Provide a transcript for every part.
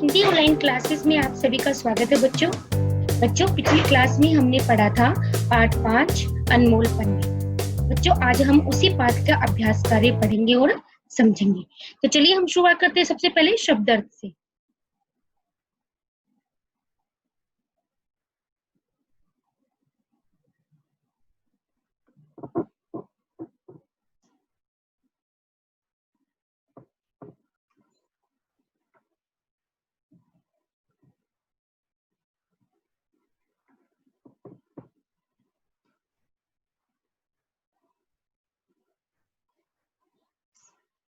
Hindi online classes में आप सभी का स्वागत है बच्चों। पिछली क्लास में हमने पढ़ा था पाठ 5 अनमोल पन्ने। बच्चों आज हम उसी पाठ का अभ्यास कार्य पढ़ेंगे और समझेंगे। तो चलिए हम शुरुआत करते हैं सबसे पहले शब्द अर्थ से।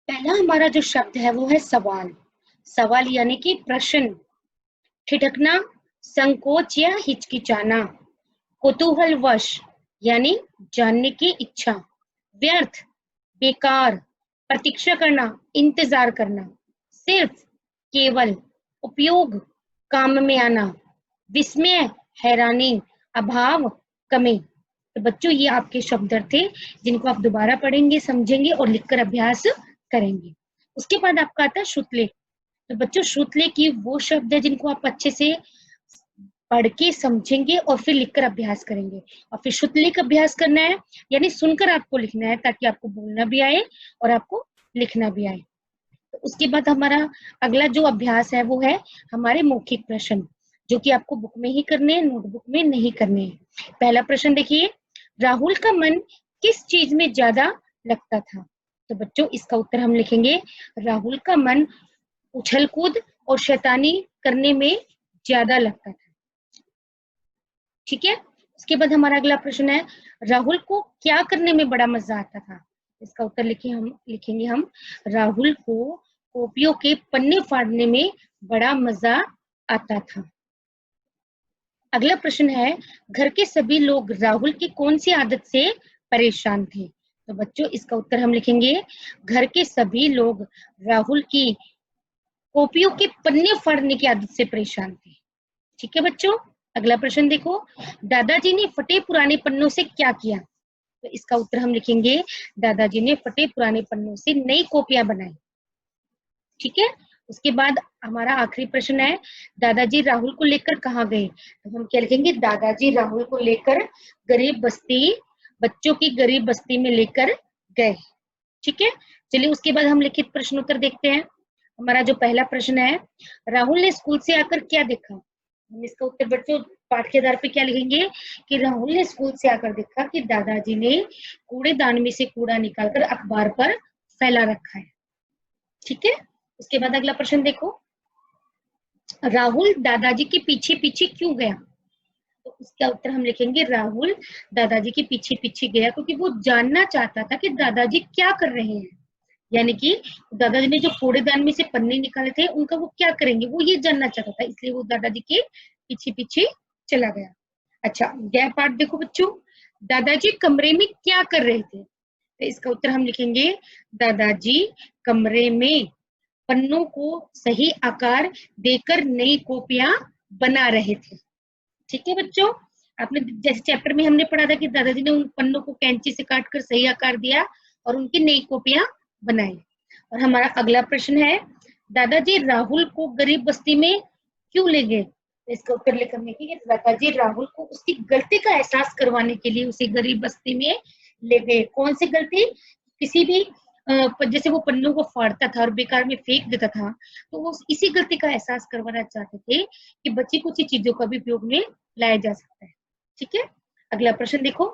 पहला हमारा जो शब्द है वो है सवाल। सवाल यानी कि प्रश्न। ठिठकना, संकोच या हिचकिचाना। कुतूहलवश यानी जानने की इच्छा। व्यर्थ, बेकार, प्रतीक्षा करना, इंतजार करना। सिर्फ, केवल, उपयोग, काम में आना। विस्मय, हैरानी, अभाव, कमी। तो बच्चों ये आपके शब्द थे जिनको आप दोबारा पढ़ेंगे, समझेंगे और लिखकर अभ्यास करेंगे। उसके बाद आपका आता है श्रुतलेख। तो बच्चों श्रुतलेख की वो शब्द है जिनको आप अच्छे से पढ़ के समझेंगे और फिर लिखकर अभ्यास करेंगे। और फिर श्रुतलेख अभ्यास करना है यानी सुनकर आपको लिखना है ताकि आपको बोलना भी आए और आपको लिखना भी आए। तो उसके बाद हमारा अगला जो अभ्यास है वो है हमारे मौखिक प्रश्न, जो कि आपको बुक में ही करने हैं, नोटबुक में नहीं करने हैं। पहला प्रश्न देखिए, राहुल का मन किस चीज में ज्यादा लगता था? तो बच्चों इसका उत्तर हम लिखेंगे, राहुल का मन उछल कूद और शैतानी करने में ज्यादा लगता था। ठीक है। उसके बाद हमारा अगला प्रश्न है, राहुल को क्या करने में बड़ा मजा आता था? इसका उत्तर लिखेंगे हम, राहुल को कॉपियों के पन्ने फाड़ने में बड़ा मजा आता था। अगला प्रश्न है, घर के सभी लोग राहुल की कौन सी आदत से परेशान थे? तो बच्चों इसका उत्तर हम लिखेंगे, घर के सभी लोग राहुल की कॉपियों के पन्ने फाड़ने की आदत से परेशान थे। ठीक है बच्चों। अगला प्रश्न देखो, दादाजी ने फटे पुराने पन्नों से क्या किया? तो इसका उत्तर हम लिखेंगे, दादाजी ने फटे पुराने पन्नों से नई कॉपियां बनाई। ठीक है। उसके बाद हमारा आखिरी प्रश्न है, दादाजी राहुल को लेकर कहाँ गए? तो हम क्या लिखेंगे, दादाजी राहुल को लेकर गरीब बस्ती, बच्चों की गरीब बस्ती में लेकर गए। ठीक है। चलिए उसके बाद हम लिखित प्रश्न उत्तर देखते हैं। हमारा जो पहला प्रश्न है, राहुल ने स्कूल से आकर क्या देखा? हम इसका उत्तर बच्चों पाठ के आधार पे क्या लिखेंगे कि राहुल ने स्कूल से आकर देखा कि दादाजी ने कूड़ेदान में से कूड़ा निकालकर अखबार पर फैला रखा है। ठीक है। उसके बाद अगला प्रश्न देखो, राहुल दादाजी के पीछे पीछे क्यों गया? तो उसका उत्तर हम लिखेंगे, राहुल दादाजी के पीछे पीछे गया क्योंकि वो जानना चाहता था कि दादाजी क्या कर रहे हैं। यानी कि दादाजी ने जो कूड़ेदान में से पन्ने निकाले थे उनका वो क्या करेंगे, वो ये जानना चाहता था, इसलिए वो दादाजी के पीछे पीछे चला गया। अच्छा, यह पाठ देखो बच्चों, दादाजी कमरे में क्या कर रहे थे? तो इसका उत्तर हम लिखेंगे, दादाजी कमरे में पन्नों को सही आकार देकर नई कॉपियां बना रहे थे। ठीक है बच्चों। आपने जैसे चैप्टर में हमने पढ़ा था कि दादाजी ने उन पन्नों को कैंची से काटकर सही आकार दिया और उनकी नई कॉपियां बनाई। और हमारा अगला प्रश्न है, दादाजी राहुल को गरीब बस्ती में क्यों ले गए? तो इसका उत्तर लिखने की, दादाजी राहुल को उसकी गलती का एहसास करवाने के लिए उसे गरीब बस्ती में ले गए। कौन सी गलती? किसी भी जैसे वो पन्नों को फाड़ता था और बेकार में फेंक देता था, तो वो इसी गलती का एहसास करवाना चाहते थे कि बची कुछ चीजों का भी उपयोग में लाया जा सकता है। ठीक है। अगला प्रश्न देखो,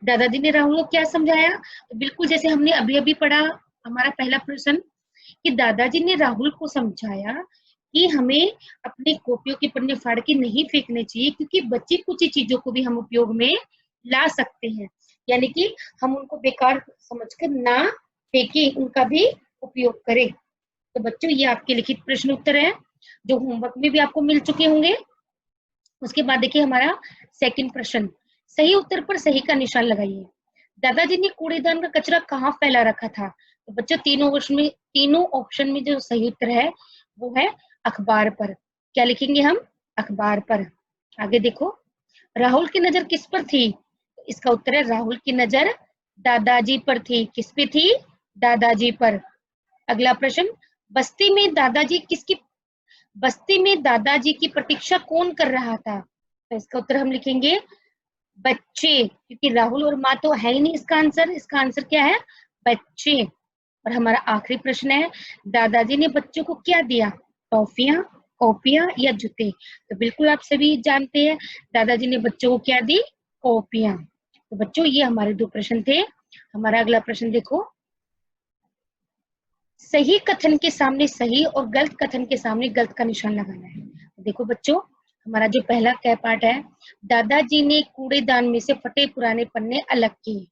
दादाजी ने राहुल को क्या समझाया? तो बिल्कुल जैसे हमने अभी अभी पढ़ा, हमारा पहला प्रश्न कि दादाजी ने राहुल को समझाया कि हमें अपनी कॉपियों के पन्ने फाड़ के नहीं फेंकने चाहिए क्योंकि बची कुछ चीजों को भी हम उपयोग में ला सकते हैं। यानी कि हम उनको बेकार समझकर ना फेंके, उनका भी उपयोग करें। तो बच्चों ये आपके लिखित प्रश्न उत्तर है जो होमवर्क में भी आपको मिल चुके होंगे। उसके बाद देखिए हमारा सेकंड प्रश्न, सही उत्तर पर सही का निशान लगाइए। दादाजी ने कूड़ेदान का कचरा कहाँ फैला रखा था? तो बच्चों तीनों ऑप्शन में जो सही उत्तर है वो है अखबार पर। क्या लिखेंगे हम? अखबार पर। आगे देखो, राहुल की नजर किस पर थी? तो इसका उत्तर है, राहुल की नजर दादाजी पर थी। किस पे थी? दादाजी पर। अगला प्रश्न, बस्ती में दादाजी किसकी बस्ती में दादाजी की प्रतीक्षा कौन कर रहा था? तो इसका उत्तर हम लिखेंगे बच्चे, क्योंकि राहुल और माँ तो है ही नहीं इसका आंसर। इसका आंसर क्या है? बच्चे। और हमारा आखिरी प्रश्न है, दादाजी ने बच्चों को क्या दिया? टॉफियां, कॉपियां या जूते? तो बिल्कुल आप सभी जानते हैं, दादाजी ने बच्चों को क्या दी? कॉपियां। तो बच्चों ये हमारे 2 प्रश्न थे। हमारा अगला प्रश्न देखो, सही कथन के सामने सही और गलत कथन के सामने गलत का निशान लगाना है। तो देखो बच्चों, हमारा जो पहला कै पार्ट है, दादाजी ने कूड़ेदान में से फटे पुराने पन्ने अलग किए।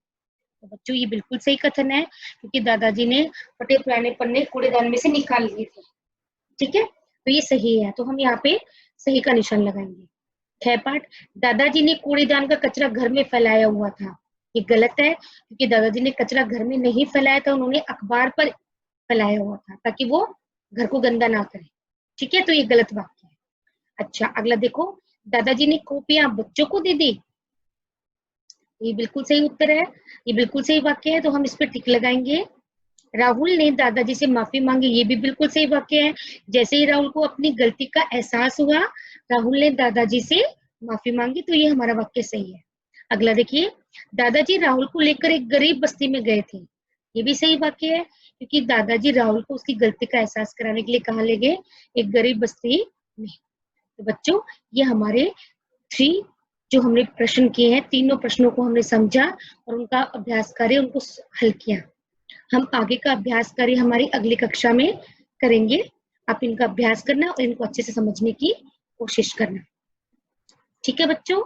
तो बच्चों ये बिल्कुल सही कथन है, क्योंकि दादाजी ने फटे पुराने पन्ने कूड़ेदान में से निकाल लिए थे। ठीक है, तो ये सही है, तो हम यहाँ पे सही का निशान लगाएंगे। ख पार्ट, दादाजी ने कूड़ेदान का कचरा घर में फैलाया हुआ था। ये गलत है, क्योंकि दादाजी ने कचरा घर में नहीं फैलाया था, उन्होंने अखबार पर फैलाया हुआ था ताकि वो घर को गंदा ना करे। ठीक है, तो ये गलत वाक्य है। अच्छा, अगला देखो, दादाजी ने कॉपियां बच्चों को दे दी। ये बिल्कुल सही उत्तर है, ये बिल्कुल सही वाक्य है, तो हम इस पर टिक लगाएंगे। राहुल ने दादाजी से माफी मांगी, ये भी बिल्कुल सही वाक्य है। जैसे ही राहुल को अपनी गलती का एहसास हुआ, राहुल ने दादाजी से माफी मांगी, तो ये हमारा वाक्य सही है। अगला देखिए, दादाजी राहुल को लेकर एक गरीब बस्ती में गए थे। ये भी सही वाक्य है, क्योंकि दादाजी राहुल को उसकी गलती का एहसास कराने के लिए कहाँ ले गए? एक गरीब बस्ती में। तो बच्चों ये हमारे 3 जो हमने प्रश्न किए हैं, तीनों प्रश्नों को हमने समझा और उनका अभ्यास कार्य उनको हल किया। हम आगे का अभ्यास कार्य हमारी अगली कक्षा में करेंगे। आप इनका अभ्यास करना और इनको अच्छे से समझने की कोशिश करना। ठीक है बच्चों।